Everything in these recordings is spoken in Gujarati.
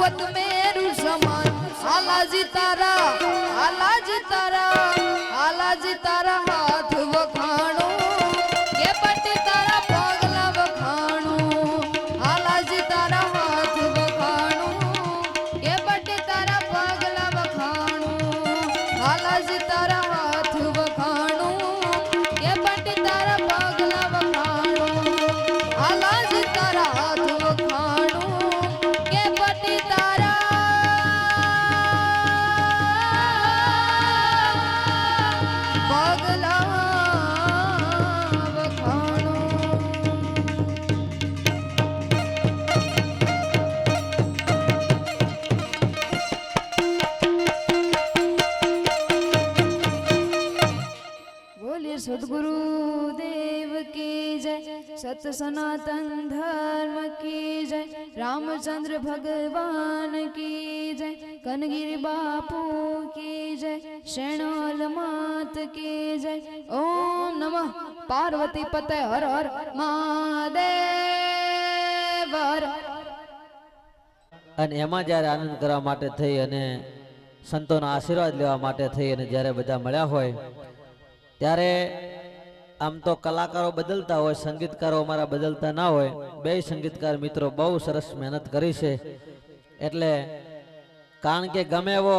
પર્વત મેરુ સમાન આલાજી તારા હાથ વખાણું કે પટી તારા પગલા વખાણું આલાજી તારા હાથ વખાણું કે પટી તારા પગલા વખાણું આલાજી તારા હાથ વખાણું કે પટી તારા પગલા વખાણું આલાજી તારા હાથ વખાણું કે પટી તારા પગલા सद्गुरु देव की जय सत सनातन धर्म की जय रामचंद्र भगवान की जय कनगिरी बापू की जय शैणाल मात की जय ओम नमः पार्वती पते हर हर महादेव અને એમાં જ્યારે આનંદ કરવા માટે થઈ અને સંતોના આશીર્વાદ લેવા માટે થઈ અને જ્યારે બધા મળ્યા હોય ત્યારે આમ તો કલાકારો બદલતા હોય, સંગીતકારો અમારા બદલતા ના હોય. બે સંગીતકાર મિત્રો બહુ સરસ મહેનત કરી છે. એટલે કારણ કે ગમે એવો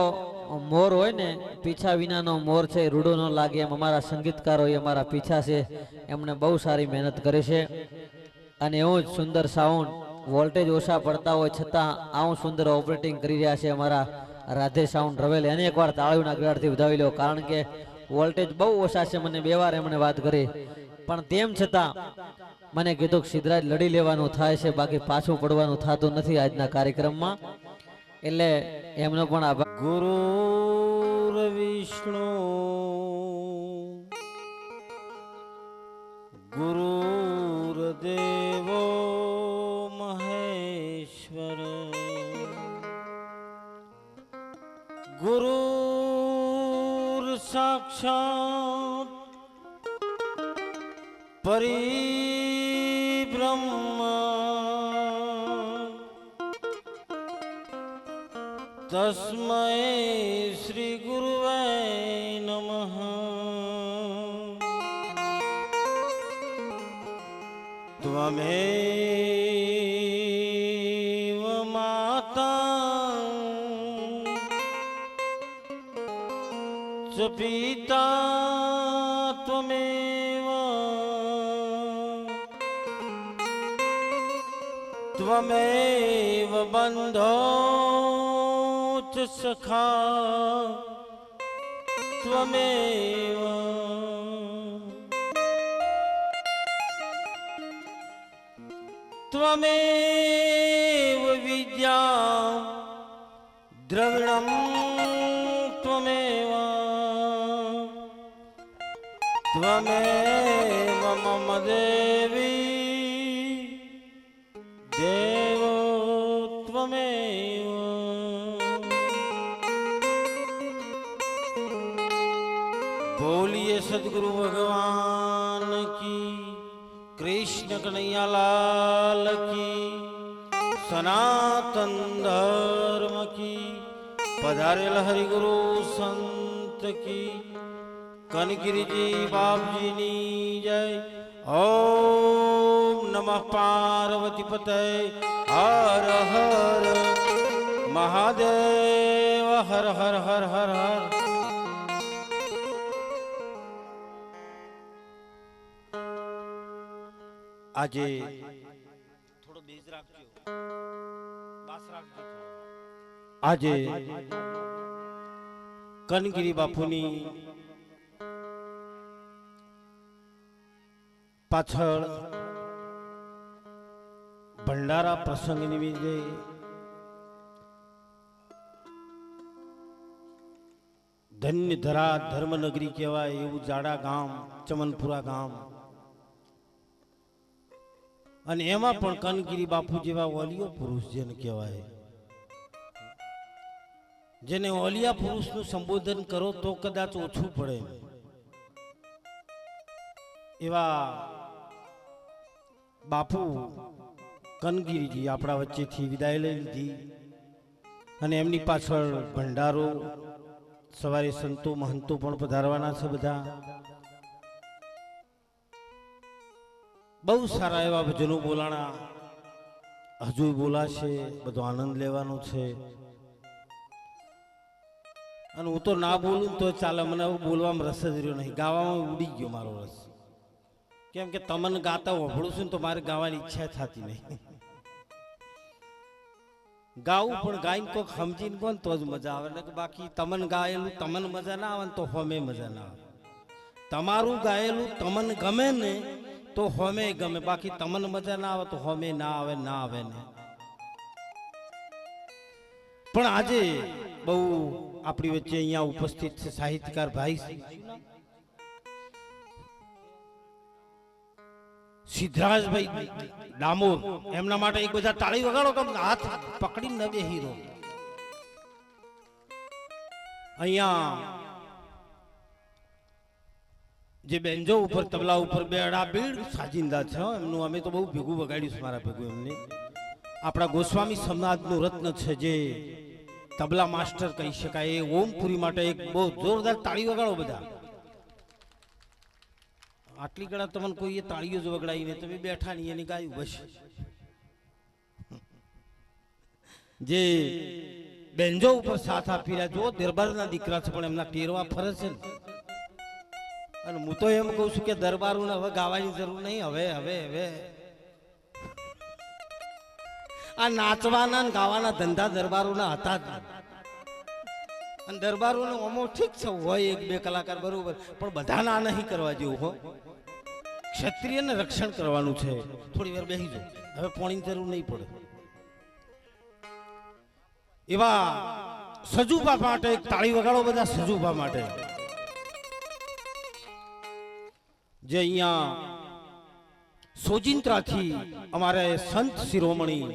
મોર હોય ને, પીછા વિનાનો મોર છે, રૂડો ન લાગે, એમ અમારા સંગીતકારો અમારા પીછા છે, એમણે બહુ સારી મહેનત કરી છે. અને એવું જ સુંદર સાઉન્ડ, વોલ્ટેજ ઓછા પડતા હોય છતાં આવું સુંદર ઓપરેટિંગ કરી રહ્યા છે અમારા રાધે સાઉન્ડ રવેલ. એને એકવાર તાળીઓના ગળાથી વધાવી લો, કારણ કે વોલ્ટેજ બહુ ઓછા છે. મને બે વાર એમણે વાત કરી, પણ તેમ છતાં મને કીધું કે સિદ્ધરાજ લડી લેવાનું થાય છે, બાકી પાછું પડવાનું થતું નથી આજના કાર્યક્રમમાં. એટલે એમનો પણ આભાર. ગુરુ વિષ્ણુ ગુરુર્દેવો મહેશ્વર ગુરુ साक्षात् परिब्रह्म तस्मै श्री गुरुवे नमः। त्वमेव माता च पिता त्वमेव त्वमेव बन्धो च सखा त्वमेव त्वमेव विद्या द्रविणं त्वमेव त्वमेव मम देवी देवो त्वमेव। बोलिए सद्गुरु भगवान की, कृष्ण कन्हैया लाल की, सनातन धर्म की, पधारेल हरि गुरु संत की, कनगिरी जी बाप जी नी जय। ओम नमः पार्वती पते हर हर महादेव हर हर हर हर हर। આજે થોડો બેઝ રાખજો, બાસ રાખજો. આજે કનગિરી બાપુની પાછળ ભંડારા પ્રસંગ નિમિત્તે ધન્ય ધરા ધર્મનગરી કહેવાય એવું જાડા ગામ, ચમનપુરા ગામ, અને એમાં પણ કનગિરી બાપુ જેવા ઓલિયો પુરુષ જેને કહેવાય, જેને ઓલિયા પુરુષનું સંબોધન કરો તો કદાચ ઓછું પડે એવા બાપુ કનગિરીજી આપણા વચ્ચેથી વિદાય લઈ લીધી. અને એમની પાછળ ભંડારો, સવારે સંતો મહંતો પણ પધારવાના છે. બધા બહુ સારા એવા ભજનો બોલાણા, હજુ બોલાશે. બધો આનંદ લેવાનો છે. અને હું તો ના બોલું તો ચાલે, મને હવે બોલવામાં રસ જ રહ્યો નહીં. ગાવામાં ઉડી ગયો મારો રસ. કેમ કે તમને ગાતા વભળું છું ને તો મારે ગાવાની ઈચ્છા થતી નહીં. ગાવું પણ ગાઈને કોઈક સમજીને કોણ તો જ મજા આવે ને, બાકી તમને ગાયેલું તમને મજા ના આવે ને તો હોમે મજા ના આવે. તમારું ગાયેલું તમને ગમે ને તો હોમે ગમે, બાકી તમને મજા ના આવે તો હોમે ના આવે ને. પણ આજે બહુ આપણી વચ્ચે અહીંયા ઉપસ્થિત છે સાહિત્યકાર ભાઈ સિદ્ધરાજભાઈ ડામોર. એમના માટે એક બધા તાળી વગાડો, કે હાથ પકડીને ન બેહી રહો. અહીંયા જે બેન્જો ઉપર તબલા ઉપર બેડા બીડ સાજિંદા છે એમનું અમે તો બહુ ભેગું વગાડ્યું છે. મારા ભેગું એમને આપણા ગોસ્વામી સમાજનું રત્ન છે, જે તબલા માસ્ટર કહી શકાય. એ ઓમપુરી માટે એક બહુ જોરદાર તાળી વગાડો બધા. આટલી ગળા તમને કોઈ તાળીઓ જ વગડાઈને તમે બેઠા નહીં એની ગાયું બસ. જે બેન્જો ઉપર સાથ આપી રહ્યા, જો દરબારના દીકરા છે પણ એમના ટેરવા ફરે છે ને. અને હું તો એમ કહું છું કે દરબારોને હવે ગાવાની જરૂર નહીં. હવે આ નાચવાના ને ગાવાના ધંધા દરબારોના હતા જ. અને દરબારોનો અમો ઠીક છે, હોય એક બે કલાકાર બરોબર, પણ બધાના નહીં કરવા જેવું. હો, ક્ષત્રિયને રક્ષણ કરવાનું છે. થોડી વાર બેસી જાઓ, હવે પોણીની જરૂર નહીં પડે. એવા સજુભા માટે એક તાળી વગાડો બધા. સજુભા માટે જે અહીંયા સોજિંત્રાથી અમારે સંત શિરોમણી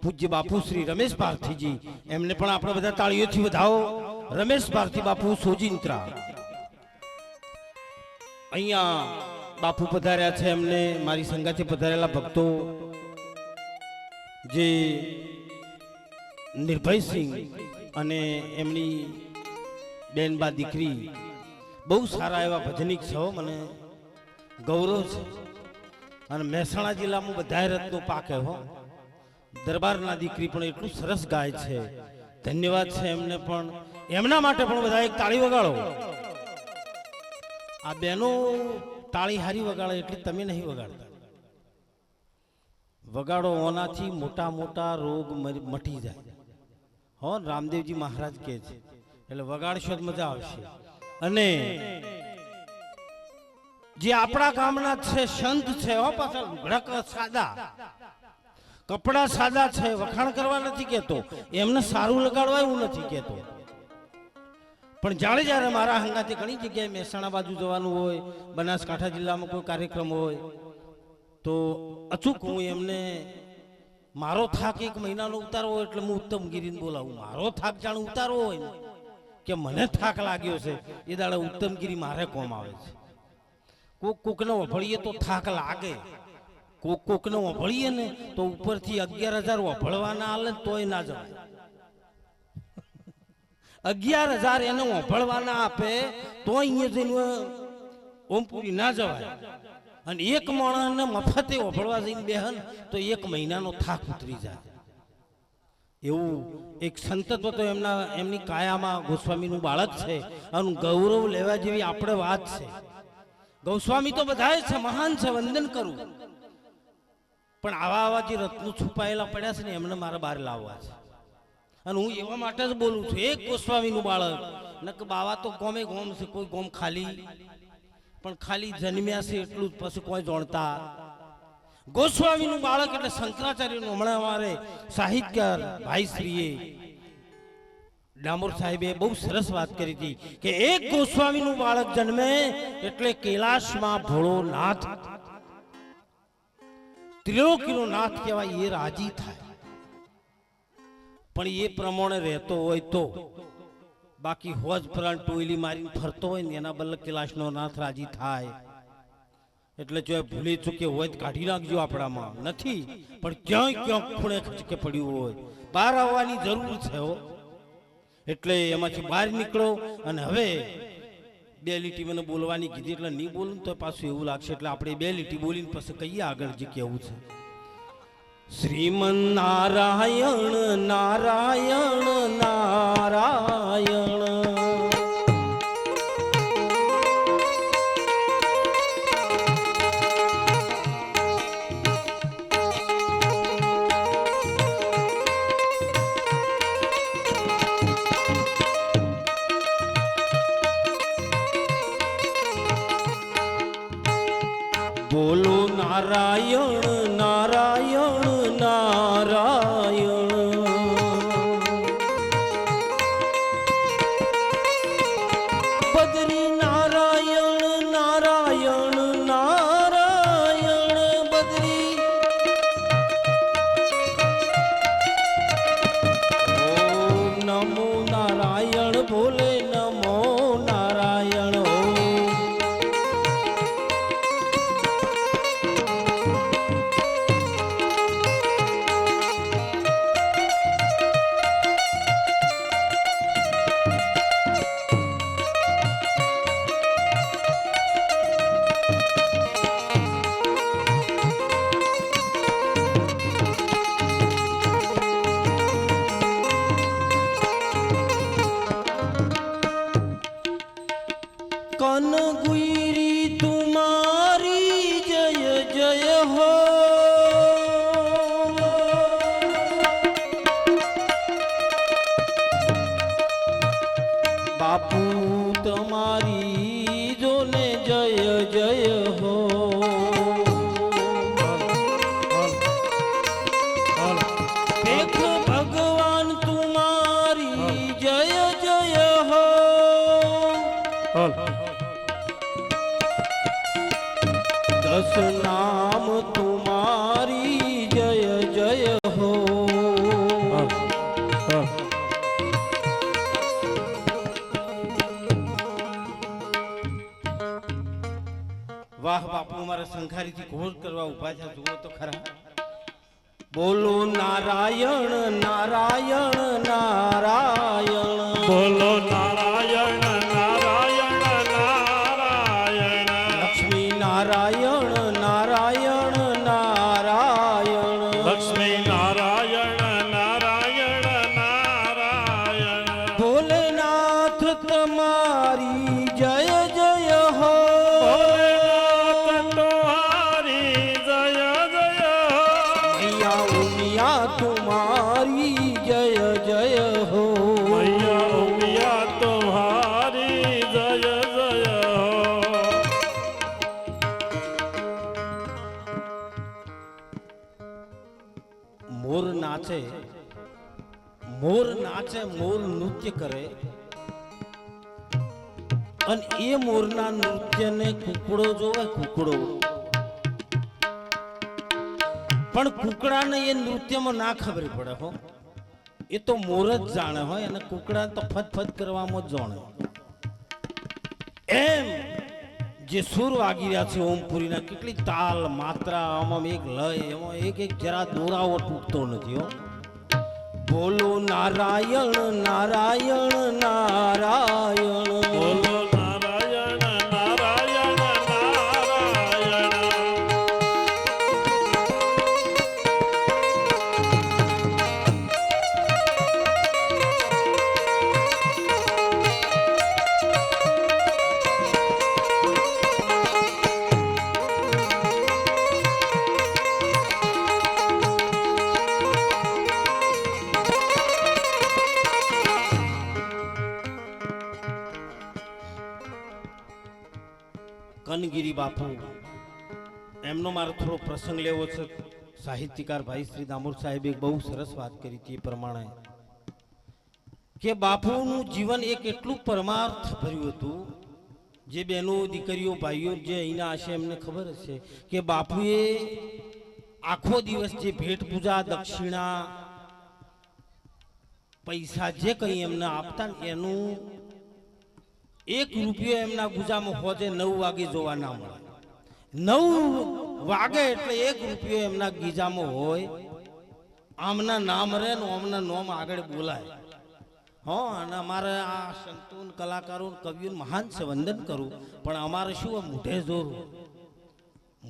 પૂજ્ય બાપુ શ્રી રમેશ ભારતીજી, એમને પણ આપણે બધા તાળીઓથી વધાવો. રમેશ ભારતી બાપુ સોજિંત્રા અહીંયા બાપુ પધાર્યા છે. એમને મારી સંગાથે પધારેલા ભક્તો જે નિર્ભયસિંહ અને એમની બેનબા દીકરી બહુ સારા એવા ભજનિક છો, મને ગૌરવ છે. અને મહેસાણા જિલ્લામાં બધા રત્નો પાકે. હો, દરબારના દીકરી પણ એટલું સરસ ગાય છે. ધન્યવાદ છે એમને પણ. એમના માટે પણ બધા એક તાળી વગાડો. આ બેનો તાળી હારી વગાડે એટલે તમે નહીં વગાડતા. વગાડો, ઓનાથી મોટા મોટા રોગ મટી જાય. હો, રામદેવજી મહારાજ કહે છે. એટલે વગાડશો તો મજા આવશે. અને જે આપણા ગામના છે સંત છે, હો, પાછા લુગડા સાદા, કપડા સાદા છે. વખાણ કરવા નથી કેતો, એમને સારું લગાડવા એવું નથી કેતો. પણ જ્યારે મારા હંગાથી ઘણી જગ્યાએ મહેસાણા બાજુ જવાનું હોય, બનાસકાંઠા જિલ્લામાં કોઈ કાર્યક્રમ હોય, તો અચૂક હું એમને મારો થાક એક મહિનાનો ઉતારવો હોય એટલે હું ઉત્તમગીરીને બોલાવું. મારો થાક જાણે ઉતારવો હોય ને, કે મને થાક લાગ્યો છે, એ દાડે ઉત્તમગીરી મારે કોમ આવે છે. કોકને વભળીએ તો થાક લાગે. કોકને વભળીએ ને તો ઉપરથી 11,000 વભળવાના આલે તોય ના જવાય. 11,000 એને વભળવાના આપે તો અહીંયા જઈને ઓમપુરી ના જવાય. અને એક માણસને મફતે વભળવા જઈને બેહન તો 1 મહિનાનો થાક ઉતરી જાય. એવું એક સંતત્વ તો એમની કાયામાં ગોસ્વામીનું બાળક છે. અને ગૌરવ લેવા જેવી આપણે વાત છે. ગોસ્વામી તો બધા છે, મહાન છે, વંદન કરું. પણ આવા જે રત્નો છુપાયેલા પડ્યા છે ને, એમને મારે બહાર લાવવા છે. અને હું એવા માટે જ બોલું છું. એક ગોસ્વામીનું બાળક નક બાવા તો ગોમે ગોમ છે. કોઈ ગોમ ખાલી પણ ખાલી જન્મ્યા છે એટલું જ, પછી કોઈ જાણતા. ગોસ્વામીનું બાળક એટલે શંકરાચાર્યનું. હમણાં અમારે સાહિત્યકાર ભાઈ શ્રીએ ડામોર સાહેબે બહુ સરસ વાત કરી હતી કે એક ગોસ્વામીનું બાળક જન્મે એટલે કૈલાસમાં ભોળો નાથ, ત્રિલોકીનો નાથ કહેવાય, એ રાજી થાય. પણ એ પ્રમાણે રહેતો હોય તો. બાકી હોજ પ્રાણ ટોયલી મારીને ફરતો હોય ને એના બદલે કૈલાસનો નાથ રાજી થાય. એટલે જો ભૂલી ચૂકે હોય તો કાઢી નાખજો. આપણામાં નથી, પણ ક્યાંય ક્યાંક ખૂણે ખચકે પડ્યું હોય, બહાર આવવાની જરૂર છે. હો, એટલે એમાંથી બહાર નીકળો અને હવે બે લીટી મને બોલવાની કીધી એટલે નહીં બોલું તો પાછું એવું લાગશે એટલે આપણે બે લીટી બોલીને પછી કહીએ આગળ જે કેવું છે. શ્રીમન નારાયણ નારાયણ નારાયણ બોલો નારાયણ નારાયણ નારાયણ બદ્રી નારાયણ નારાયણ નારાયણ બદ્રી ઓમ નમો નારાયણ ભોલે નમો નારાયણ कन गुरी तुम्हारी जय जय हो बापू तुम्हारी जो ने जय जय हो देख भगवान तुम्हारी जय जय हो दस नाम तुम्हारी जय जय हो वाह बापू हमारा संघारी थी घोष करवा उभा था जुओ तो खरा बोलो नारायण नारायण नारायण बोलो नारायण नारायण नारायण लक्ष्मी नारायण नारायण नारायण लक्ष्मी नारायण नारायण नारायण भोलेनाथ तुम्हारी जय जय हो भोलेनाथ तुम्हारी जय जय हो मैया उमिया तुम्हारी जय जय हो मैया उमिया तुम्हारी जय जय हो मोर नाचे मोर नाचे मोर नृत्य करे અને એ મોરના નૃત્યને કુકડો જોવે કુકડો પણ કુકડાને એ નૃત્યમાં ના ખબર પડે હો એ તો મોર જ જાણે હોય અને કુકડા તો ફત કરવામાં જ જાણે એમ જે સુર વાગી રહ્યા છે ઓમપુરીના કેટલી તાલ માત્રા આમાં એક લય એમાં એક એક જરા દોરાવો તૂટતો નથી હો બોલો નારાયણ નારાયણ નારાયણ બોલો નારાયણ નારાયણ નારાયણ કનગીરી બાપુ એમનો મારો થોડો પ્રસંગ લેવો છે સાહિત્યકાર ભાઈ શ્રી દામોર સાહેબે બહુ સરસ વાત કરી હતી એ પ્રમાણે કે બાપુનું જીવન એક એટલું પરમાર્થ ભર્યું હતું જે બહેનો દીકરીઓ ભાઈઓ જે અહીંના હશે એમને ખબર હશે કે બાપુએ આખો દિવસ જે ભેટ પૂજા દક્ષિણા પૈસા જે કંઈ એમને આપતા ને એનું એક રૂપિયો એમના ગુજામાં હોજે 9 વાગે જોવા ના મળે 9 વાગે એટલે 1 રૂપિયો એમના ગીજામાં હોય આમના નામ રે ને આમના નામ આગળ બોલાય હા, અને અમારે આ સંતો ને કલાકારો ને કવિઓ મહાન છે, વંદન કરું, પણ અમારે શું આ મૂઢે જોર,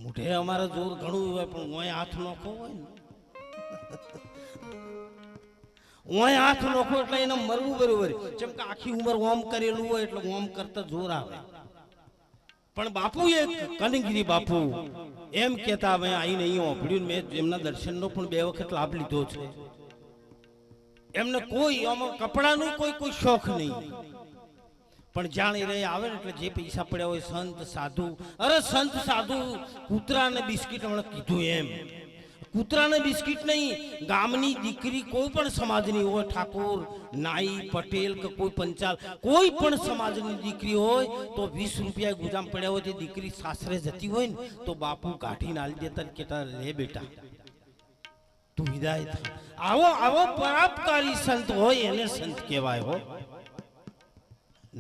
મૂઢે અમારે જોર ઘણું હોય, પણ ઓય હાથ નોખો હોય ને, ઓય હાથ નોખો એટલે એને મરવું બરોબર. જેમ કે આખી ઉંમર ઓમ કરેલું હોય એટલે ઓમ કરતા જોર આવે. પણ બાપુ એક કનગીરી બાપુ એમ કેતા, મેં આઈને અહીંયા ઓભળ્યું, મેં એમના દર્શનનો પણ 2 વખત લાભ લીધો છે. એમને કોઈ આમાં કપડાનો કોઈ શોખ નહીં, પણ જાણી રહે આવે ને એટલે જે પૈસા પડ્યા હોય સંત સાધુ, અરે સંત સાધુ કૂતરાને બિસ્કિટ હમણાં કીધું એમ, કૂતરાને બિસ્કિટ નહીં, ગામની દીકરી કોઈ પણ સમાજની હોય, ઠાકોર નાઈ પટેલ કે કોઈ પંચાલ કોઈ પણ સમાજની દીકરી હોય તો 20 રૂપિયા ગુજામ પડ્યા હોય તે દીકરી સાસરે જતી હોય ને તો બાપુ કાઢીને આલી દેતા ને કહેતા, લે બેટા તું વિદાય થા. આવો પરોપકારી સંત હોય એને સંત કહેવાય હો.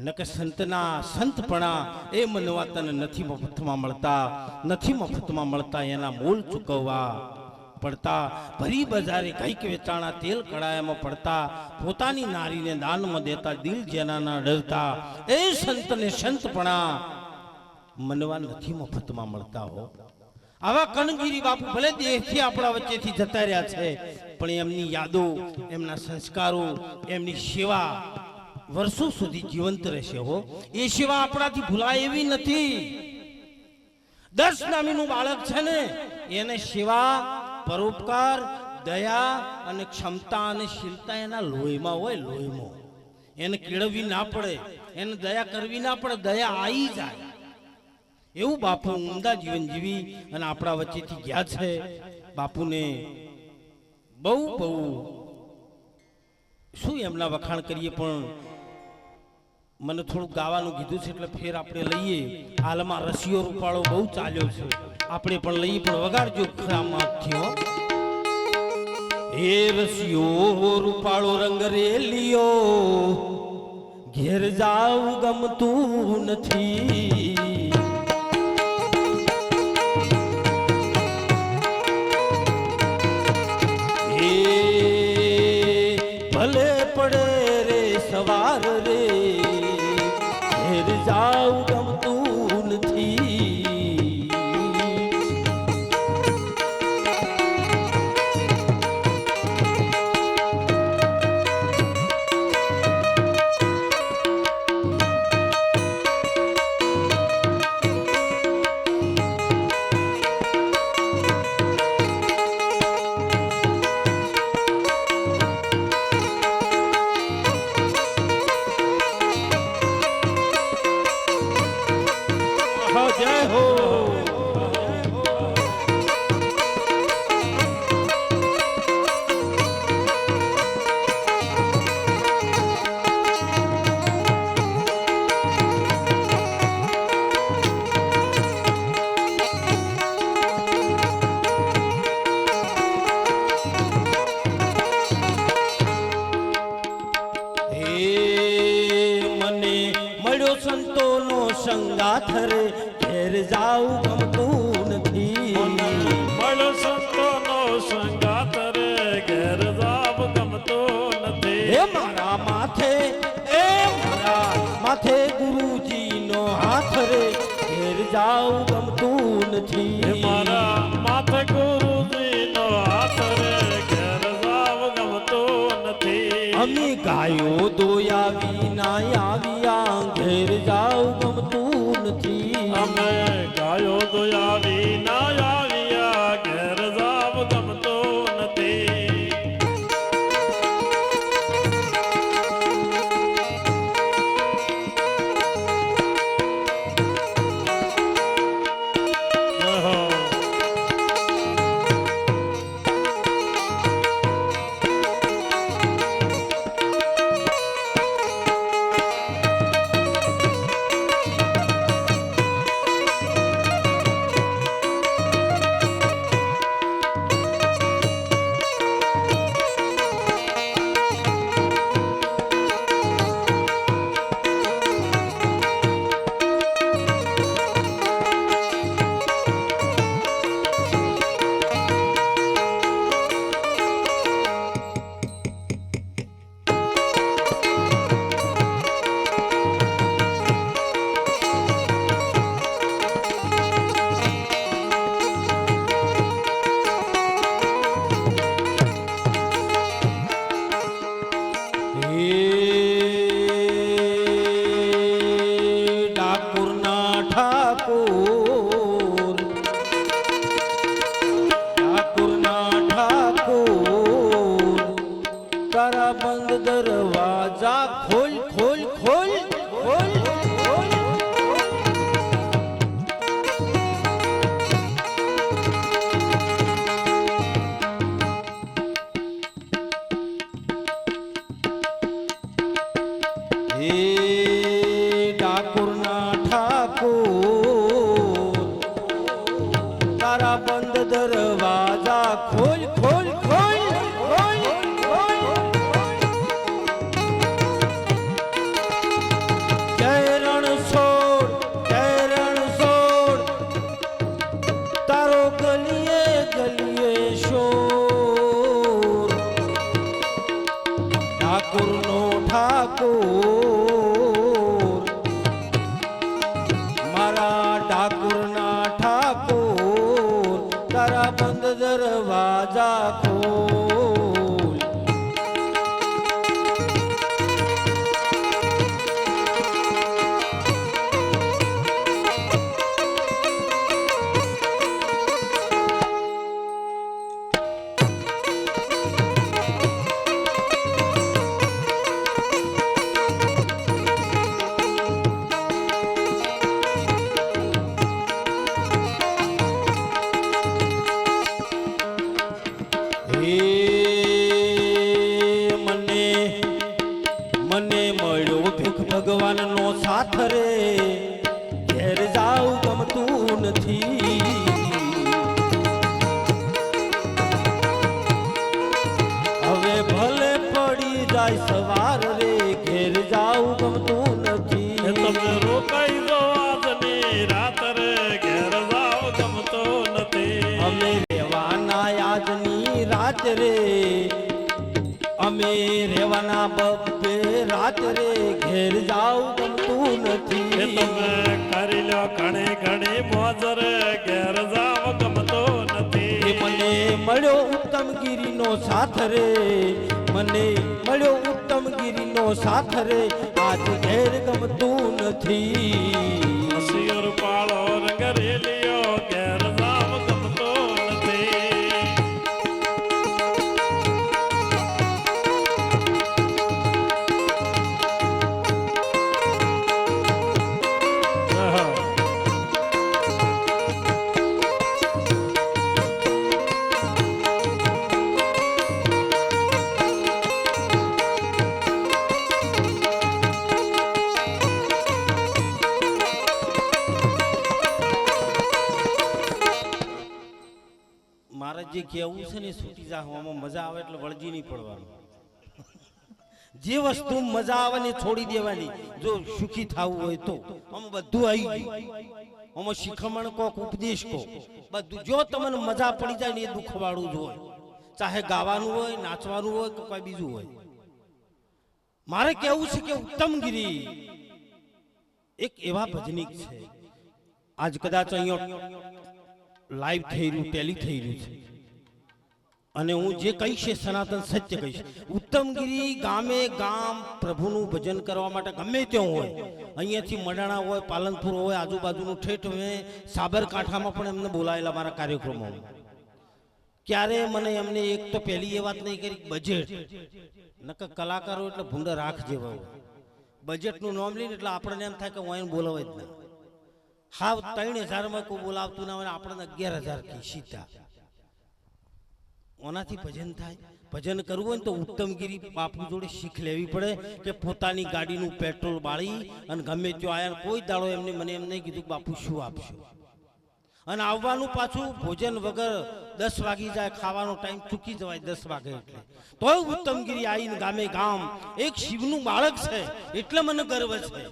નકે સંતના સંતપણા એ મનવા તને નથી મફતમાં મળતા, એના મોલ ચૂકવવા પડતા. ભરી બજારે કઈક વેચાણા તેલ કડાયામાં પડતા, પોતાની નારીને દાનમાં દેતા, દિલ જેના ના ડરતા. એ સંતને સંતપણા મનવા નથી મફતમાં મળતા હો. આવા કનગીરી બાપુ ભલે દેહથી આપણા વચ્ચેથી જતા રહ્યા છે, પણ એમની યાદો, એમના સંસ્કારો, એમની સેવા વર્ષો સુધી જીવંત રહેશે હો. એ સેવા આપણાથી ભૂલાય એવી નથી. 10 નામીનું બાળક છે ને, એને સેવા, પરોપકાર, દયા અને ક્ષમતા અને શીલતા એના લોહીમાં હોય, લોહીમાં. એને કેળવવી ના પડે, એને દયા કરવી ના પડે, દયા આવી જાય. એવું બાપુ ઉમદા જીવન જીવી અને આપણા વચ્ચેથી ગયા છે. બાપુને બહુ શું એમના વખાણ કરીએ, પણ મને થોડું ગાવાનું કીધું છે એટલે ફેર આપણે લઈએ. હાલમાં રસિયો રૂપાળો બહુ ચાલ્યો છે, આપણે પણ લઈએ, પણ વગાડજો ખરામાં થયો. હે રસિયો રૂપાળો રંગ રેલિયો, ઘેર જાવ ગમતું નથી. ભલે પડે રે સવાર રે, ઘેર જાવ ગમતું નથી. જય હો. મને મળ્યો સંતોનો સંગાથ રે, ઘેર જાવ ગમતું નથી. મળ્યો સંતોનો સંગાત રે, ઘેર જાવ ગમતો નથી. હે મારા માથે ગુરુજીનો હાથ રે, ઘેર જાવ ગમતું નથી. મારા માથે ગુરુજીનો હાથ રે, ઘેર જાવ ગમતો નથી. અમે ગાયો દોયા વિના આવ્યા, ઘેર જાવ ગમતું નથી. અમે ગાયો દોયા વિના આવ્યા, ઘેર જાવ ગમતો નથી. દરવાજા ખોલ ખોલ ખોલ ખોલ ખોલ હે ડાકોરના ઠાકોર તારા બંધ દરવાજા ખોલ ખોલ ખોલ ખોલ ખોલ કેરણ છોડ તારો ગલીએ ગલીએ શોર ઠાકોરનો ઠાકોર મારા ઠાકોરના ઠાકોર તારા બંધ દરવાજા ખોલ મને મળ્યો ભીખ ભગવાનનો સાથ રે ઘેર જાવ ગમતું નથી હવે ભલે પડી જાય સવાર રે ઘેર જાવ ગમતું નથી તમે રોકાઈ દો આજની રાત રે ઘેર જાવ ગમતો નથી અમે રહેવાના આજની રાત રે અમે રહેવાના બબ્બે રાત રે ઘેર જાવ ગમતું નથી તમે કરી લો ઘણી ઘણી મોજ રે ઘેર જાવ ગમતો નથી મને મળ્યો ઉત્તમગીરીનો સાથ રે મને મળ્યો ઉત્તમગીરીનો સાથ રે આજ ઘેર ગમતું નથી શિર પાળો રંગ રેલિયો ઘેર જાવ ગમતો નથી મારે જે કહેવું છે ને છૂટી જાવામાં મજા આવે એટલે વળજી નહીં પડવાનું જે વસ્તુ મજા આવે ને છોડી દેવાની જો સુખી થવું હોય તો આમાં બધું આવી ગયું આમાં શિખામણ કોક ઉપદેશ કો બધું જો તમને મજા પડી જાય ને એ દુઃખવાળું જ હોય ચાહે ગાવાનું હોય નાચવાનું હોય કે કોઈ બીજું હોય મારે કહેવું છે કે ઉત્તમગીરી એક એવા ભજનિક છે આજ કદાચ અહીંયા લાઈવ થઈ રહ્યું ટેલી થઈ રહ્યું છે અને હું જે કહીશ એ સનાતન સત્ય કહીશ ઉત્તમગીરી ગામે ગામ પ્રભુનું ભજન કરવા માટે ગમે ત્યાં હોય અહીંયાથી મડાણા હોય પાલનપુર હોય આજુબાજુનું ઠેઠ હોય સાબરકાંઠામાં પણ એમને બોલાયેલા મારા કાર્યક્રમોમાં ક્યારે મને એમને એક તો પહેલી એ વાત નહીં કરી બજેટ નકર કલાકારો એટલે ભૂંડા રાખ જેવા હોય બજેટનું નામ લઈને એટલે આપણને એમ થાય કે હું એને બોલાવે જ ના હાવ 3000 કોઈ બોલાવતું ના હોય આપણને 11000 કી સીતા ઓનાથી ભજન થાય ભજન કરવું હોય તો ઉત્તમગીરી બાપુ જોડે શીખ લેવી પડે કે પોતાની ગાડીનું પેટ્રોલ બાળી અને ગમે ત્યાં આયા કોઈ દાડો એમને મને એમ નહીં કીધું કે બાપુ શું આપશો અને આવવાનું પાછું ભોજન વગર 10 વાગી જાય ખાવાનો ટાઈમ ચૂકી જવાય 10 વાગે એટલે તોય ઉત્તમગીરી આવીને ગામે ગામ એક શિવનું બાળક છે એટલે મને ગર્વ છે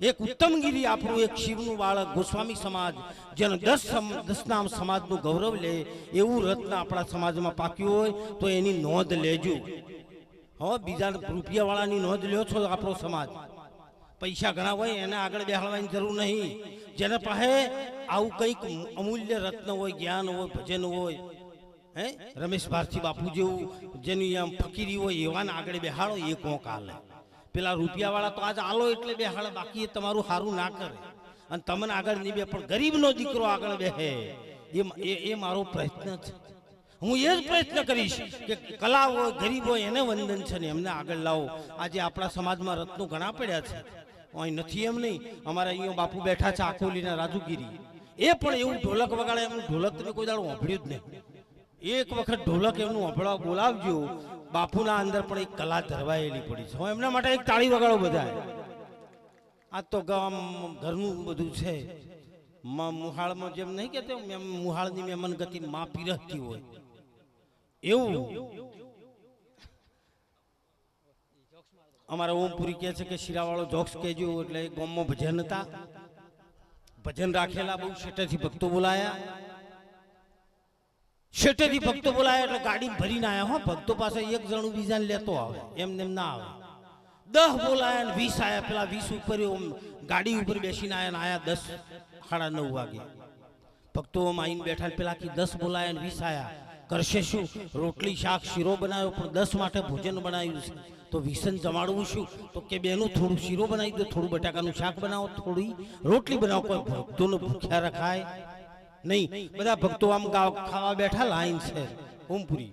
એક ઉત્તમગીરી આપણું એક શિવનું બાળક ગોસ્વામી સમાજ જેને 10 નામ સમાજનું ગૌરવ લે એવું રત્ન આપણા સમાજમાં પાક્યું હોય તો એની નોંધ લેજો હવે બીજા રૂપિયાવાળાની નોંધ લ્યો છો આપણો સમાજ પૈસા ઘણા હોય એને આગળ બેહાડવાની જરૂર નહીં જેને પાસે આવું કંઈક અમૂલ્ય રત્ન હોય જ્ઞાન હોય ભજન હોય હે રમેશ ભારતી બાપુ જેવું જેની આમ ફકીરી હોય એવાને આગળ બેહાડો એ કોક હાલે પેલા રૂપિયાવાળા તો આજ આલો એટલે બેહાડે બાકી એ તમારું સારું ના કરે અને તમને આગળ નહીં બે પણ ગરીબનો દીકરો આગળ બેહે એ મારો પ્રયત્ન છે હું એ જ પ્રયત્ન કરીશ કે કલા હોય ગરીબ હોય એને વંદન છે ને એમને આગળ લાવો. આજે આપણા સમાજમાં રત્નો ઘણા પડ્યા છે, અહીં નથી એમ નહીં. અમારા અહીંયા બાપુ બેઠા છે આકોલીના રાજુગીરી, એ પણ એવું ઢોલક વગાડે, એમનું ઢોલક તમે કોઈ દાડો સાંભળ્યું જ નહીં. એક વખત ઢોલક એમનું સાંભળવા બોલાવજો. બાપુના અંદર પણ એક કલા ધરવાયેલી પડી છે. હું એમના માટે એક તાળી વગાડો બધા. આ તો ગામ ઘરનું બધું છે. મુહાળમાં જેમ નહીં કહેતો મુહાળની મેમન ગતિ માપી રહેતી હોય એવું અમારા ઓમપુરી કહે છે કે શિરાવાળો જોક્સ કહેજો. એટલે ગામમાં ભજન હતા, ભજન રાખેલા, બહુ શેઠેથી ભક્તો બોલાયા. શેઠેથી ભક્તો બોલાયા એટલે ગાડી ભરીને આવ્યા. હો, ભક્તો પાસે એક જણું બીજાને લેતો આવે, એમને એમ ના આવે. 10 બોલાયા ને 20 આયા. પેલા 20 ઉપર ગાડી ઉપર બેસીને આયા ને આયા 10 સાડા 9 વાગે. ભક્તો આવીને બેઠા. પેલા કે 10 બોલાયા ને 20 આયા, કરશે શું? રોટલી શાક શીરો બનાવ્યો, પણ 10 માટે ભોજન બનાવ્યું છે, તો 20 જમાડવું શું? તો કે બેનું થોડું શીરો બનાવી દો, થોડું બટાકાનું શાક બનાવો, થોડી રોટલી બનાવો. કોઈ ભક્તોને ભૂખ્યા રખાય નહીં. બધા ભક્તો આમ ખાવા બેઠા, લાઈન છે ઓમપુરી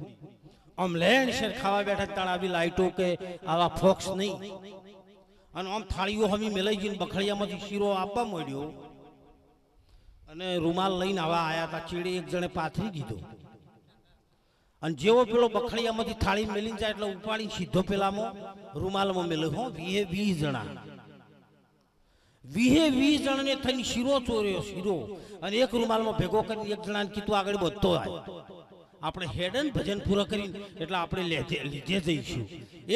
આમ લેણ શેર ખાવા બેઠા. તાણ આવી લાઈટો કે આવા ફોક્સ નહીં. અને આમ થાળીઓ હમી મેલાઈ જઈને બખડિયામાંથી શીરો આપવા માંડ્યો અને રૂમાલ લઈને આવા આયા હતા. ચીડે એક જણે પાથરી દીધો અને જેવો પેલો બખડિયામાંથી થાળી મેલીને જાય એટલે ઉપાડી સીધો પેલામાં રૂમાલમાં મેલ્યો. હો, 20 જણા, 20 જણને થઈને શીરો ચોર્યો, શીરો. અને એક રૂમાલમાં ભેગો કરીને એક જણાને કીધું આગળ બધો આવે. આપણે હેડન ભજન પૂરા કરીને એટલે આપણે લીધે જઈશું.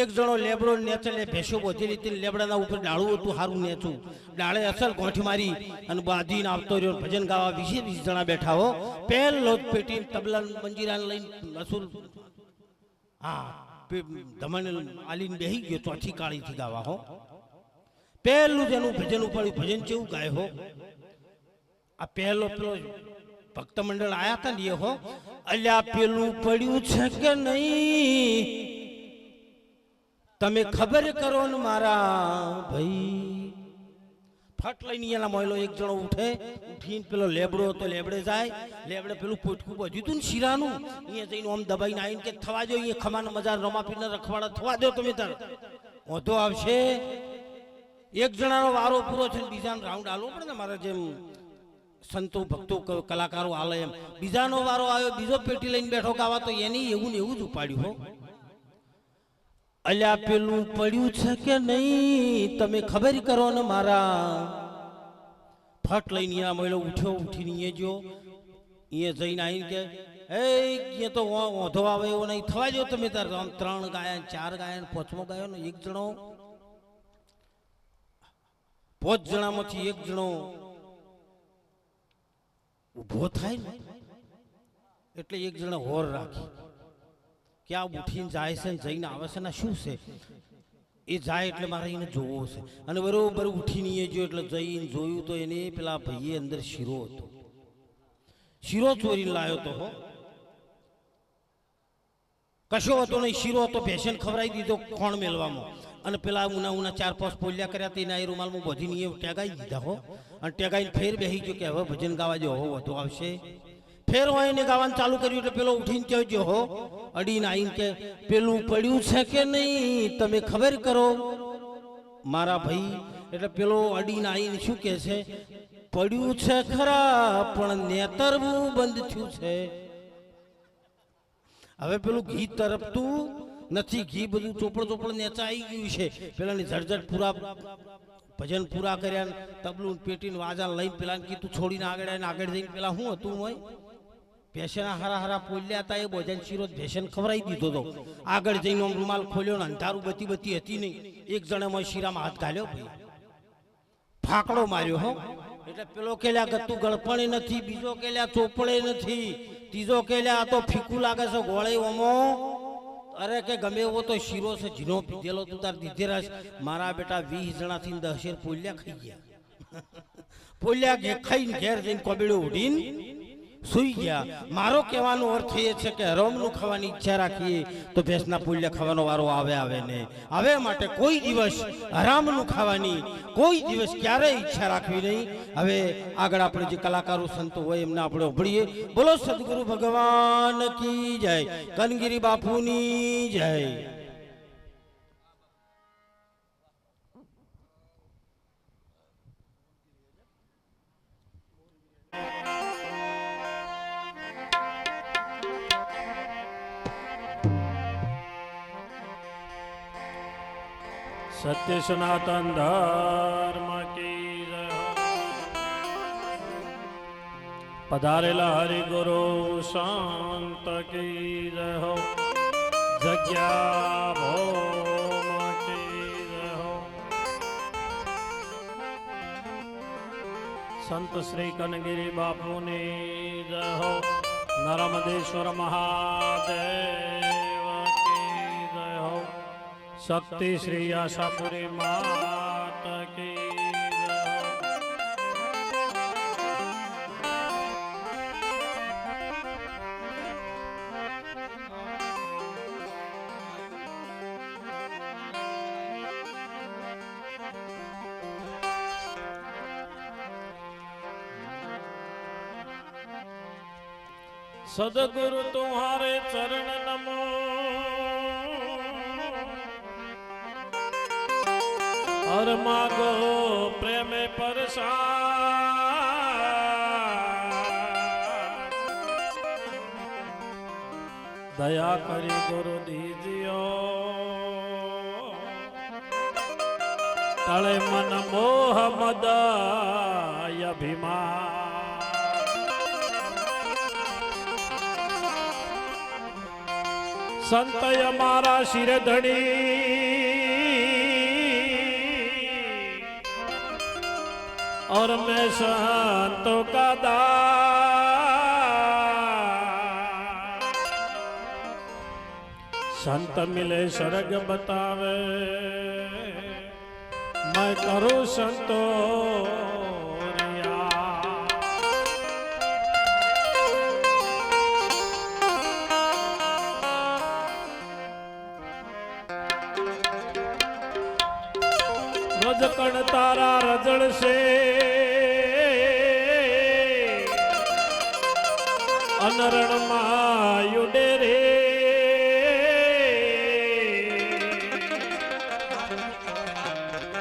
એક જણો લેબડો નેચે લે, ભેંસો બોધેલી હતી, લેબડાના ઉપર ડાળું હતું, સારું નેચું, ડાળે અસલ ગોઠ મારી અને બાંધીને આવતો રહ્યો. ભજન ગાવા 20 જણા બેઠા. હો, પહેલો જ પેટી તબલા મંજીરાને લઈને અસુર હા ધમણ આલીને બેસી ગયો ચોથી કાળીથી ગાવા. હો, પહેલું જેનું ભજન ઉપાડ્યું. ભજન કેવું ગાય? હો, આ પહેલો પેલો ભક્ત મંડળ આયા હતા ને એ. હો, અલ્યા પેલું પડ્યું છે કે નહીં તમે ખબર કરો ને મારા ભાઈ. ફટ લઈને એના મોયલો એક જણો ઉઠે, ઉઠીને પેલો લેબડો હતો લેબડે જાય. લેબડે પેલું પોટકું બધું હતું ને શીરાનું, અહીંયા જઈને આમ દબાઈને આવીને કે થવા દો, અહીંયા ખમાનો મજા રમાપીને રખવાડા થવા દો તમે તાર ઓધો આવશે. એક જણાનો વારો પૂરો છે, બીજાનો રાઉન્ડ આલો પડે ને. મારા જેમ સંતો ભક્તો કલાકારો આલે એમ બીજાનો વારો આવ્યો, બીજો પેટી લઈને બેઠો ગાવા, તો એની એવું ને એવું જ ઉપાડ્યું. હો, અલ્યા પેલું પડ્યું છે કે નહીં તમે ખબર કરો ને મારા. ફટ લઈને એના મોયલો ઉઠ્યો, ઉઠીને એ જો એ જઈને આવીને કે એ તો ઓધો આવે એવો નહીં, થવા જો તમે તાર. આમ 3 ગાયા, 4 ગાયા, 5મો ગાયો ને એક જણો, 5 જણામાંથી એક જણો ઉભો થાય ને એટલે એક જણા હોર રાખી કે આ ઉઠીને જાય છે ને જઈને આવે છે ને શું છે એ જાય એટલે મારે એને જોવો છે. અને બરોબર ઉઠીને એ જો એટલે જઈને જોયું તો એને પેલા ભાઈએ અંદર શીરો હતો, શીરો ચોરીને લાવ્યો તો. હો, કશો હતો નહીં, શીરો હતો, ભેંસને ખવડાવી દીધો ખોણ મેલવામાં. અને પેલા ઉના 4-5 પોલિયા કર્યા તેના એ રૂમાલમાં બધીને એ ટેગાઈ દીધા. હો, અને ટેગાઈને ફેર બેસી ગયો કે હવે ભજન ગાવા જો, હો વધુ આવશે. ફેર હોય એને ગાવાનું ચાલુ કર્યું એટલે પેલો ઉઠીને કહેજો. હો, અડીને આવીને કે પેલું પડ્યું છે કે નહીં તમે ખબર કરો મારા ભાઈ. એટલે પેલો અડીને આવીને શું કહે છે? પડ્યું છે ખરા પણ નેતરવું બંધ થયું છે. હવે પેલું ઘી તરફતું નથી, ઘી બધું ચોપડ નેચા આવી ગયું છે. પેલાની ઝડઝડ પૂરા ભજન પૂરા કર્યા, તબલું પેટીને વાજા લઈને પેલાને કીધું છોડીને આગળ જઈને પેલા શું હતું હોય ભેંસના હારા પોલ્યા હતા એ ભોજન શીરો ભેંસને ખવડાવી દીધો હતો. આગળ જઈને રૂમાલ ખોલ્યો ને અંધારું બતી હતી નહીં. એક જણે મને શીરામાં હાથ ઘાલ્યો, ભાઈ ફાકડો માર્યો. હો, એટલે પેલો કેલ્યા ગતું ગળપણે નથી, બીજો કેલ્યા ચોપડે નથી, ત્રીજો કેલ્યા આ તો ફીકું લાગે છે ગોળે ઓમો. અરે કે ગમે એવો તો શીરો છે, જીનો પીધેલો તું તાર દીધેરાશ. મારા બેટા 20 જણાથી 10 પોલિયા ખાઈ ગયા. પોલિયા ખાઈને ઘેર જઈને કોબીડો ઉડીને સુઈ ગયા. મારો કહેવાનો અર્થ એ છે કે હરામનું ખાવાની ઈચ્છા રાખીએ તો ભેંસના પુલ્ય ખાવાનો વારો આવે ને. હવે માટે કોઈ દિવસ હરામનું ખાવાની કોઈ દિવસ ક્યારેય ઈચ્છા રાખવી નહીં. હવે આગળ આપણે જે કલાકારો સંતો હોય એમને આપણે ઉભળીએ. બોલો સદગુરુ ભગવાન કી જય, કનગીરી બાપુની જય. सत्य सनातन धर्म की जय हो। पधारेला हरि गुरु शांत की जय हो। जग्या भौम की जय हो। संत श्री कनगिरी बापू ने जय हो। नर्मदेश्वर महादेव की जय हो। शक्ति श्री आशापुरी मात की जय। सदगुरु तुम्हारे चरण नमो। और मागो प्रेम परसाद। दया करी गुरु दीजियो। तले मन मोह मद अभिमान। संत हमारा शिर धड़ी। और मैं संतों का दास। संत मिले स्वर्ग बतावे। मैं करूं संतोरिया। रजकण तारा रजड़ से अनरण मायुडे रे।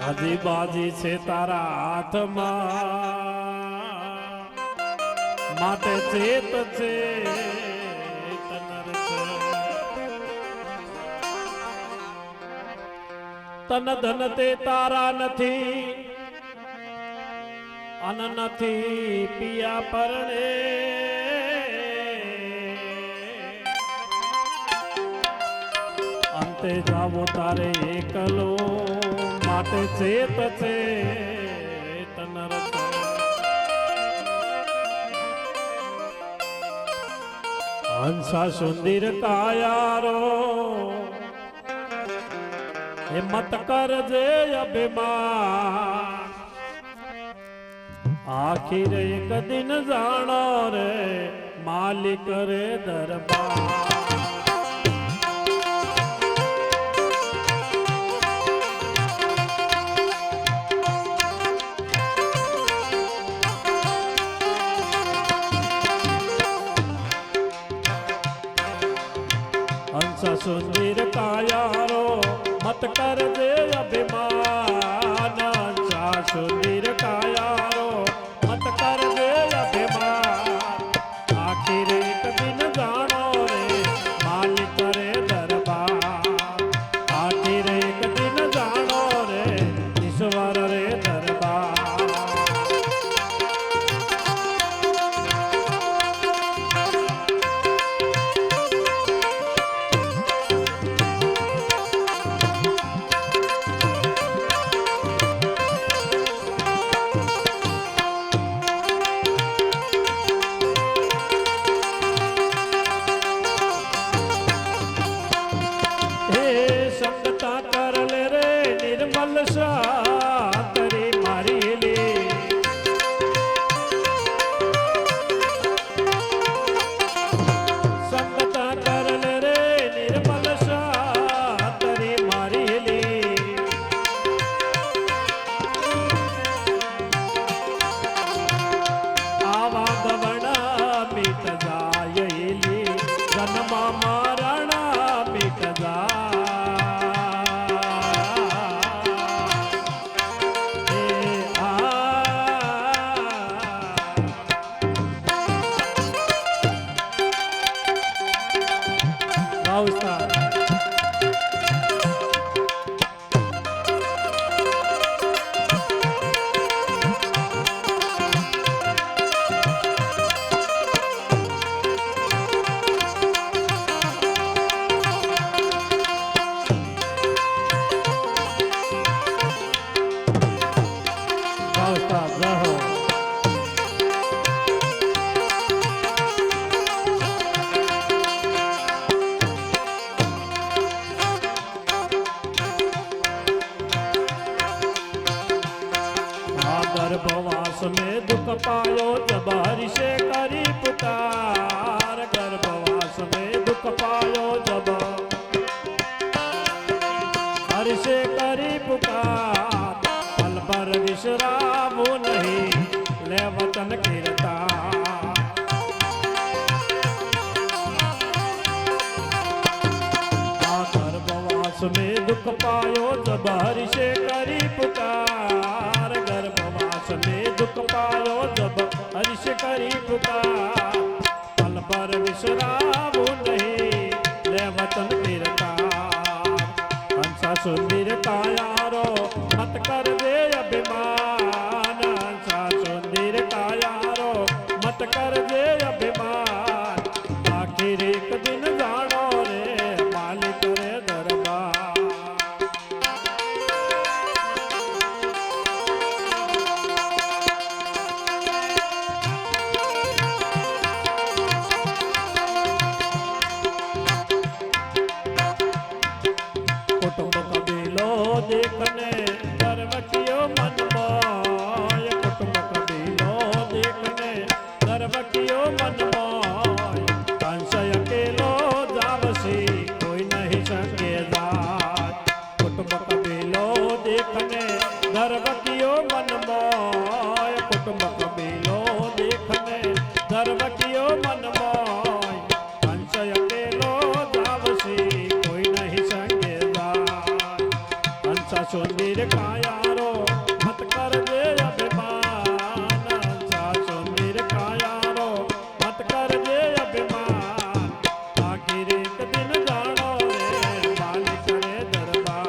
हजी बाजी छे तारा हाथ माटे चेत चेतनर छे। तन धन ते तारा नथी अन नथी पिया परणे। अंते जावो तारे एकलो माटे चेत चेतनर छे। हंसा सुंदर कायारो हे मत कर जे अभिमान। आखिर एक दिन जानो रे मालिक रे दरबार। हंसा सुंदर कायारो मत कर दे अभिमान। हंसा सुंदर कायारो मत कर दे अभिमान। आखिर एक दिन जानो रे मालिक रे दरबार। आखिर एक दिन जानो रे ईश्वर रे दरबार। संगता कर ले रे निर्मल सातरी मारी ले। गर्भवास में दुख पायो जब हरि से करी पुकार। गर्भवास में दुख पायो जब हरि से करी पुकार। पल भर विश्राम नहीं ले वचन कीरता। गर्भवास में दुख पायो जब हरि से करी पुकार। गर्भवास में दुख पायो जब हरि से करी पुकार। पल पर विश्राम नहीं ले वचन कीरता। हंसा सुंदर कायारो मत कर दे अभिमान। हंसा सुंदर कायारो मत कर दे अभिमान। आखिर एक दिन जानो रे मालिक रे दरबार। कुटुंब कबीलो देखने दरवकियो मन मोय। कुटुंब कबीलो देखने दरवकियो मन मोय। कंस अकेलो जावसी कोई नहीं संगे जात। कुटुंब कबीलो देखने दरवकियो मन मोय। कुटुंब कबीलो देखने दरवकियो मन मोय। कंस अकेलो जावसी कोई नहीं संगे जात। हंसा सुंदर कायारो मत कर दे अभिमान। हंसा सुंदर कायारो मत कर दे अभिमान। आखिर एक दिन जानो रे मालिक रे दरबार।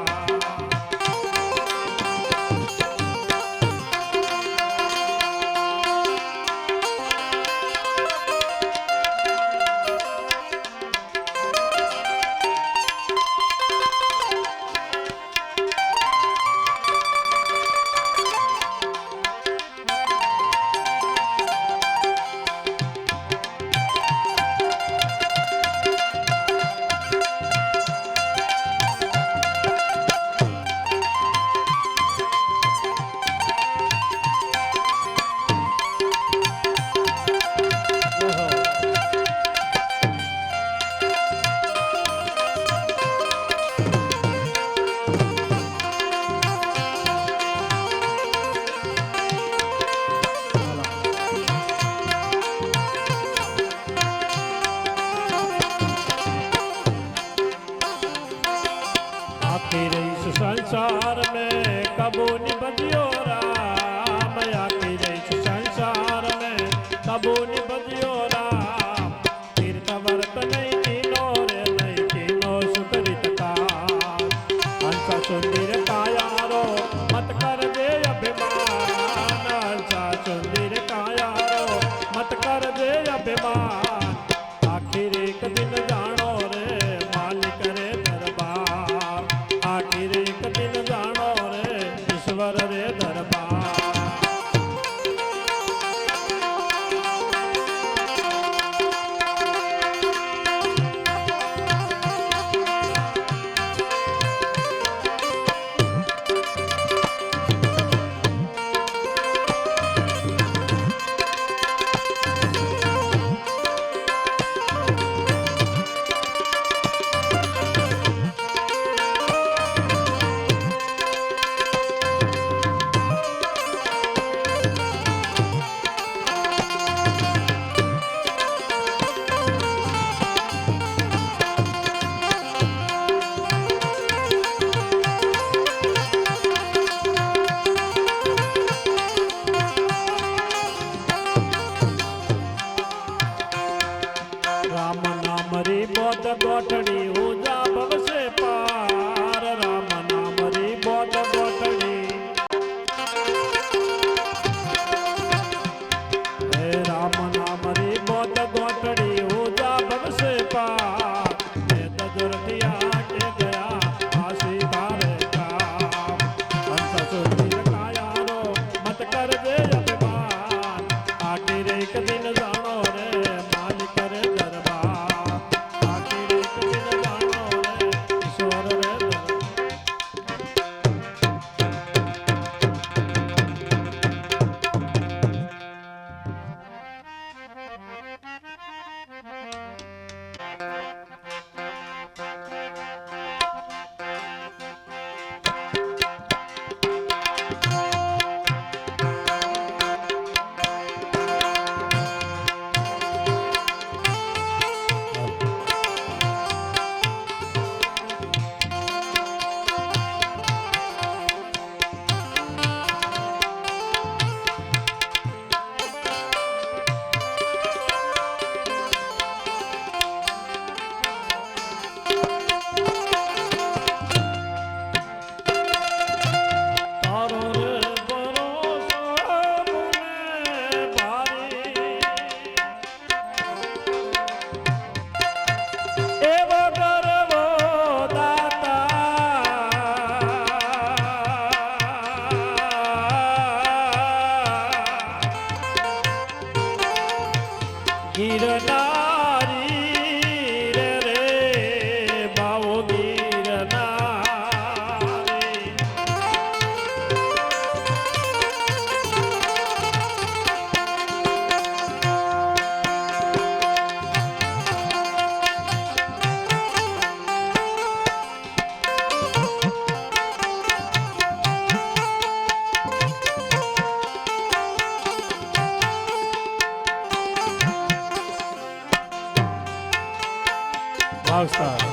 आखिर इस संसार में कबू निबधियो राम। आखिर इस संसार में कबू निबधियो राम। तीर्थ वर्त नहीं कीनो रे नहीं कीनो सुकृत कार। हंसा सुंदर कायारो मत कर दे अभिमान। हंसा सुंदर कायारो मत कर दे अभिमान। आखिर एक दिन जानो रे मालिक रे दरबार। आखिर एक दिन जानो रे ईश्वर रे दरबार। गोठड़ी ऊजा भव से पार। राम नाम री बोध गोठड़ी। हे राम नाम री बोध गोठड़ी ऊजा भव से पार। वेद दुर्टिया के गया आसी तारे काम। हंस सुंदर कायारो मत कर दे अभिमान। आखिर एक दिन जानो रे मालिक रे दरबार। ભાવસ્થા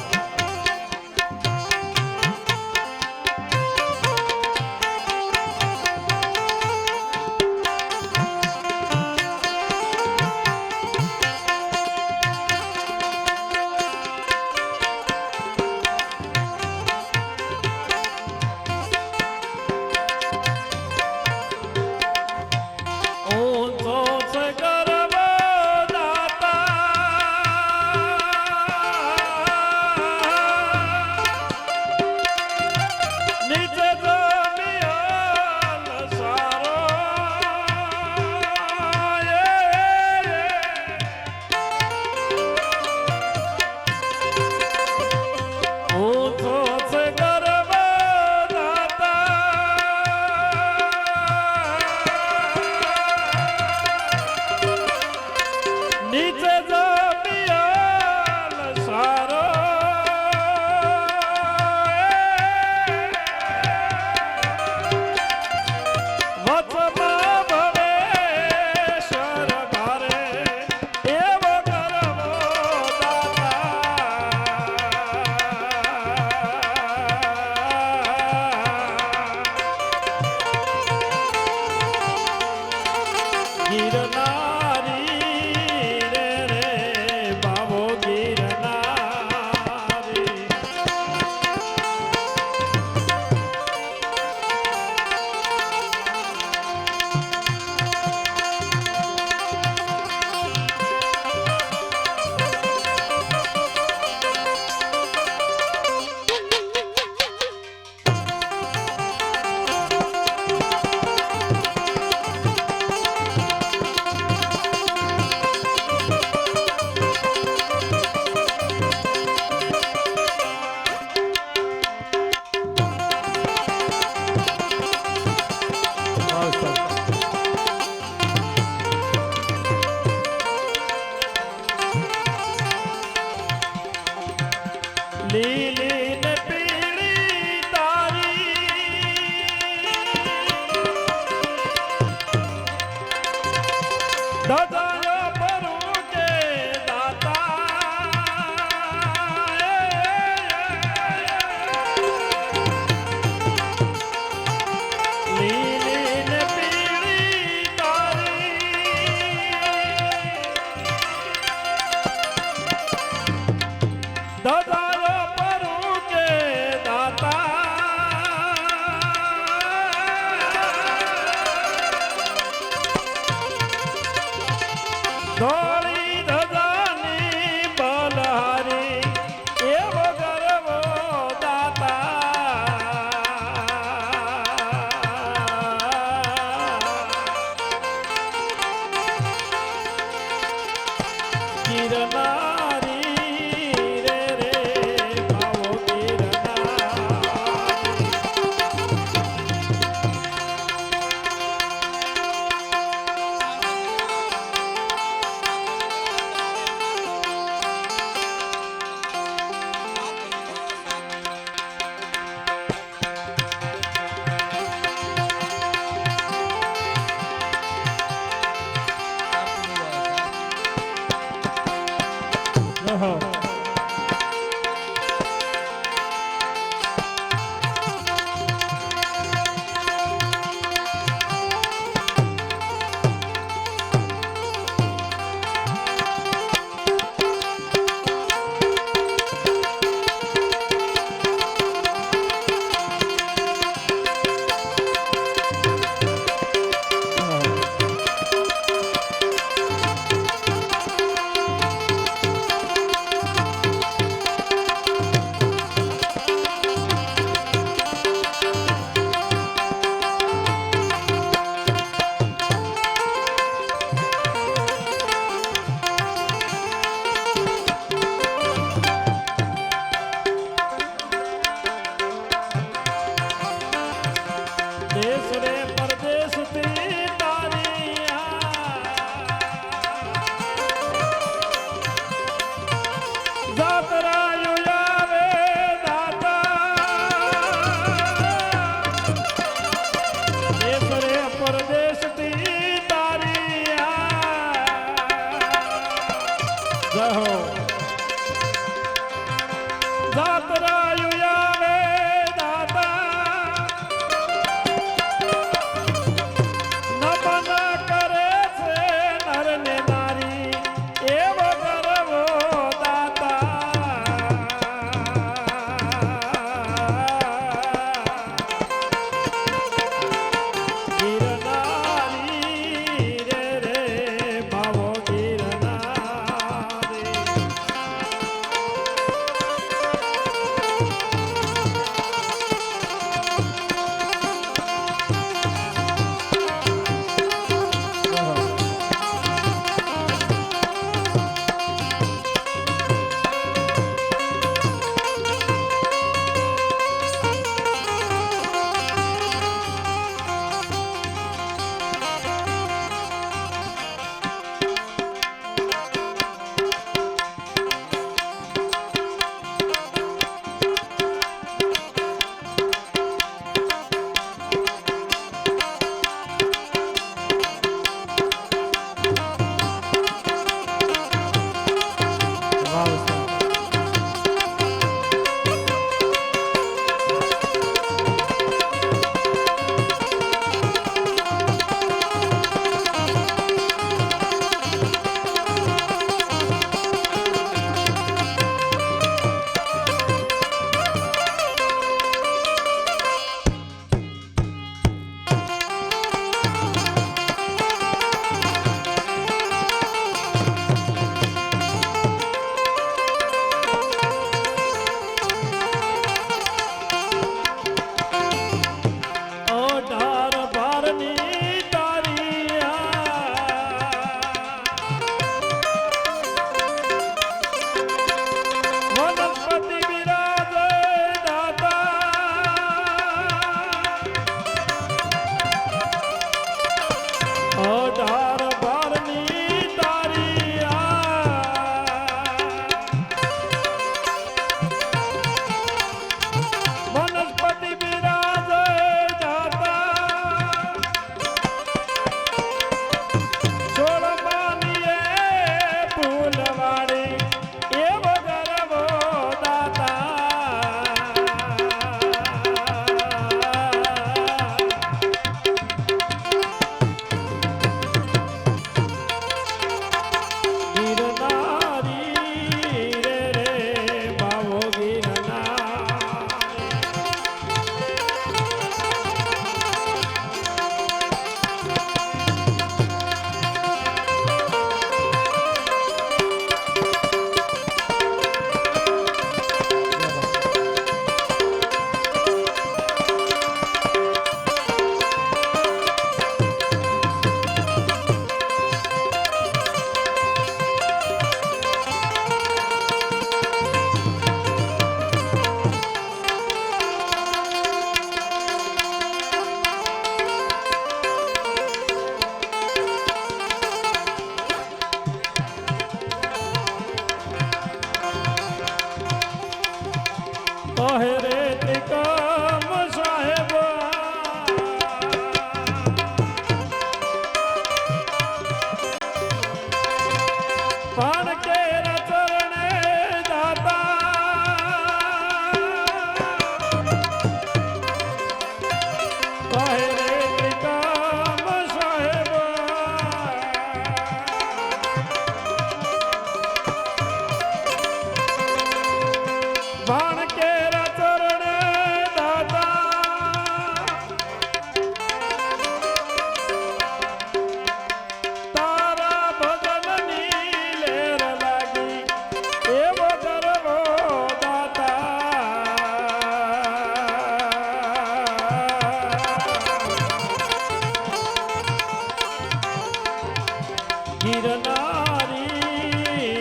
ગિરનારી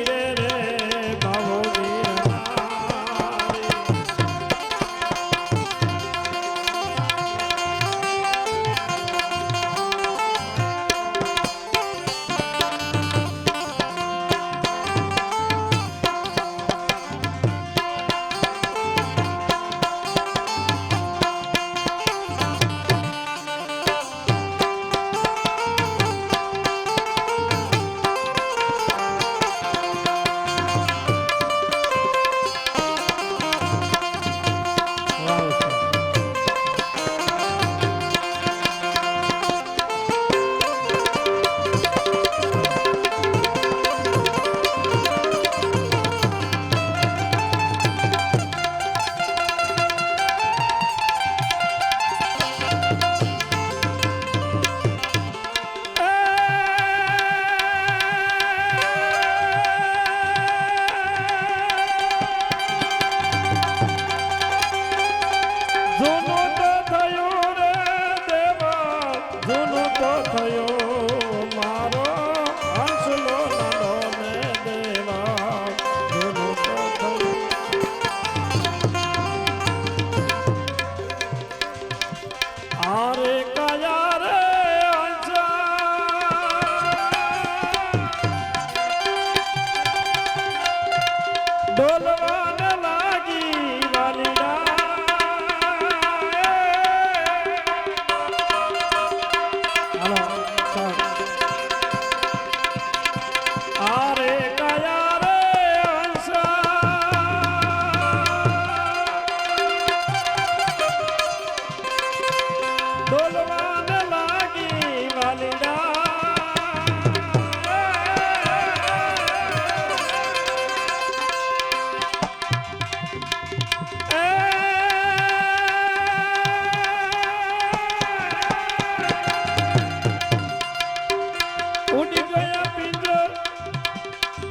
રે રે ભાવો ગિરનારી. વાહ સાહેબ. જૂનું તો થયું રે દેવા, જૂનું તો થયું મારો હંસલો નાનો ને દેવા, જૂનું તો થયું. આરે કયા રે હંસા, ડોલવાને લાગી વાલીડા. હાલો, સાહેબ. આરે કયા રે હંસા, ડોલવાને લાગી વાલીડા. ઉડી ગયા પિંજર,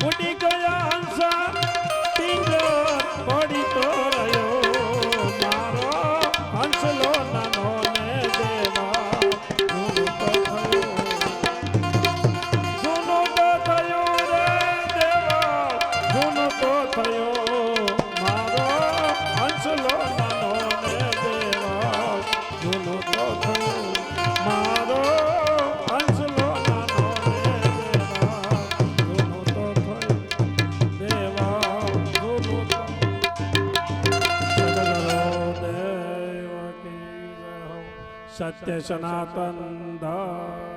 ઉડી ગયા હંસા, પિંજર પડી તો રહ્યો મારો હંસલો નાનો ને દેવા, જૂનું તો થયું. જૂનું તો થયું રે દેવા, જૂનું તો થયું મારો હંસલો નાનો ને દેવા, જૂનું તો થયું મારો હંસલો નાનો ને દેવા, જૂનું તો થયું દેવા, જૂનું તો. સદગુરુ દેવ કી જય હો. સત્ય સનાતન ધર્મ.